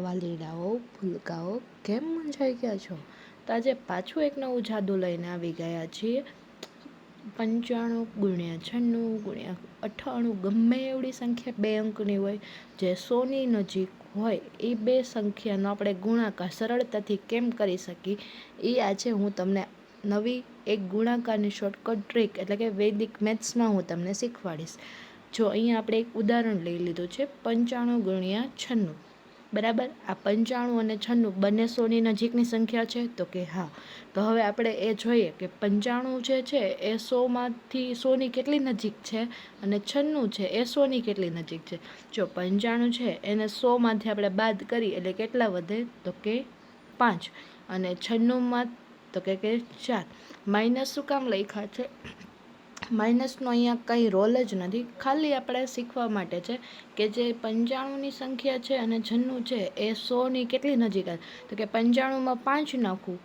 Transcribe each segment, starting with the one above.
વાલીડાઓ ફૂલકાઓ કેમ મૂંઝાઈ ગયા છો? તો આજે પાછું એક નવું જાદુ લઈને આવી ગયા છીએ. 95 ગુણ્યા 96 ગુણ્યા 98 ગમે એવડી સંખ્યા બે અંકની હોય જે 100ની નજીક હોય એ બે સંખ્યાનો આપણે ગુણાકાર સરળતાથી કેમ કરી શકીએ એ આજે હું તમને નવી એક ગુણાકારની શોર્ટકટ ટ્રીક એટલે કે વૈદિક મેથ્સમાં હું તમને શીખવાડીશ. જો અહીંયા આપણે એક ઉદાહરણ લઈ લીધું છે 95 ગુણ્યા 96. બરાબર, આ 95 અને 96 બંને 100ની નજીકની સંખ્યા છે તો કે હા. તો હવે આપણે એ જોઈએ કે 95 જે છે એ 100માંથી 100ની કેટલી નજીક છે અને 96 છે એ 100ની કેટલી નજીક છે. જો 95 છે એને 100માંથી આપણે બાદ કરી એટલે કેટલા વધે તો કે 5 અને 96માં તો કે 4. માઇનસ શું કામ લખ્યા છે? માઇનસનો અહીંયા કંઈ રોલ જ નથી, ખાલી આપણે શીખવા માટે છે કે જે 95ની સંખ્યા છે અને 96 છે એ 100ની કેટલી નજીક આવે. તો કે 95માં 5 નાખવું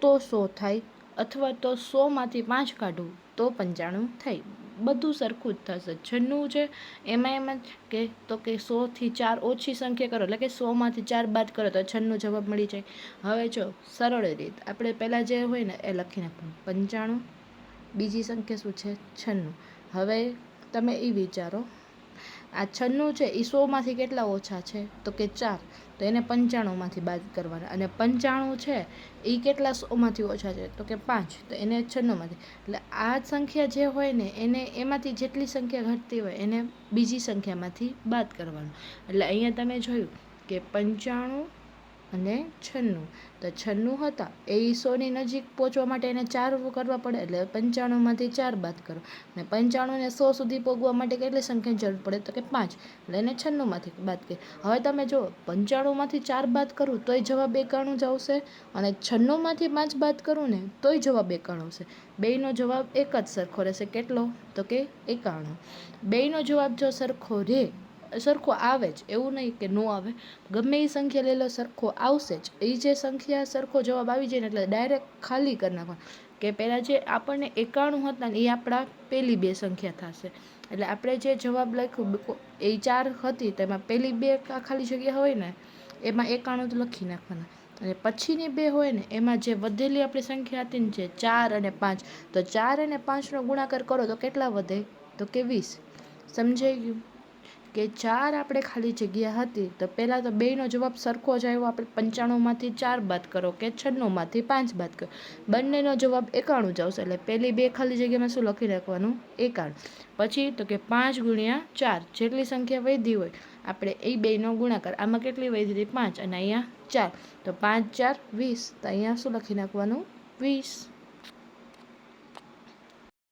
તો 100 થાય અથવા તો 100માંથી 5 કાઢવું તો 95 થાય. બધું સરખું જ થશે. 96 છે એમાં કે તો કે 100થી 4 ઓછી સંખ્યા કરો એટલે કે 100માંથી 4 બાદ કરો તો 96 જવાબ મળી જાય. હવે જો સરળ રીત આપણે પહેલાં જે હોય ને એ લખી નાખવાનું 95, બીજી સંખ્યા શું છે 96. હવે તમે એ વિચારો આ 96 છે એ 100માંથી કેટલા ઓછા છે તો કે 4, તો એને 95માંથી બાદ કરવાના. અને 95 છે એ કેટલા 100માંથી ઓછા છે તો કે 5, તો એને 96માંથી. એટલે આ સંખ્યા જે હોય ને એને એમાંથી જેટલી સંખ્યા ઘટતી હોય એને બીજી સંખ્યામાંથી બાદ કરવાનું. એટલે અહીંયા તમે જોયું કે 95 અને 96, તો 96 હતા એ 100ની નજીક પહોંચવા માટે એને 4 કરવા પડે એટલે 95માંથી 4 બાદ કરો. અને 95ને 100 સુધી પહોંચવા માટે કેટલી સંખ્યાની જરૂર પડે તો કે 5, એટલે એને 96માંથી બાદ કરીએ. હવે તમે જુઓ 95માંથી 4 બાદ કરું તોય જવાબ 91 જ આવશે અને 96માંથી 5 બાદ કરું ને તોય જવાબ 91 આવશે. બેયનો જવાબ એક જ સરખો રહેશે. કેટલો તો કે 91. બેયનો જવાબ જો સરખો આવે જ, એવું નહીં કે ન આવે, ગમે એ સંખ્યા લઈ લો સરખો આવશે જ. એ જે સંખ્યા સરખો જવાબ આવી જાય ને એટલે ડાયરેક્ટ ખાલી કરી નાખવાનું કે પહેલાં જે આપણને 91 હતા ને એ આપણા પહેલી બે સંખ્યા થશે. એટલે આપણે જે જવાબ લખ્યું એ 4 હતી તેમાં પહેલી બે ખાલી જગ્યા હોય ને એમાં 91 જ લખી નાખવાના અને પછીની બે હોય ને એમાં જે વધેલી આપણી સંખ્યા હતી ને જે 4 અને 5, તો 4 અને 5નો ગુણાકાર કરો તો કેટલા વધે તો કે 20. સમજાઈ ગયું કે 4 આપણે ખાલી જગ્યા હતી તો પહેલાં તો બેયનો જવાબ સરખો જ આવ્યો. આપણે 95માંથી 4 બાદ કરો કે 96માંથી 5 બાદ કરો, બંનેનો જવાબ 91 જ આવશે. એટલે પહેલી બે ખાલી જગ્યામાં શું લખી રાખવાનું 91. પછી તો કે 5 ગુણ્યા 4 જેટલી સંખ્યા વધી હોય આપણે એ બેયનો ગુણાકાર. આમાં કેટલી વધી હતી 5 અને અહીંયા 4, તો 5 4 20, તો અહીંયા શું લખી નાખવાનું 20.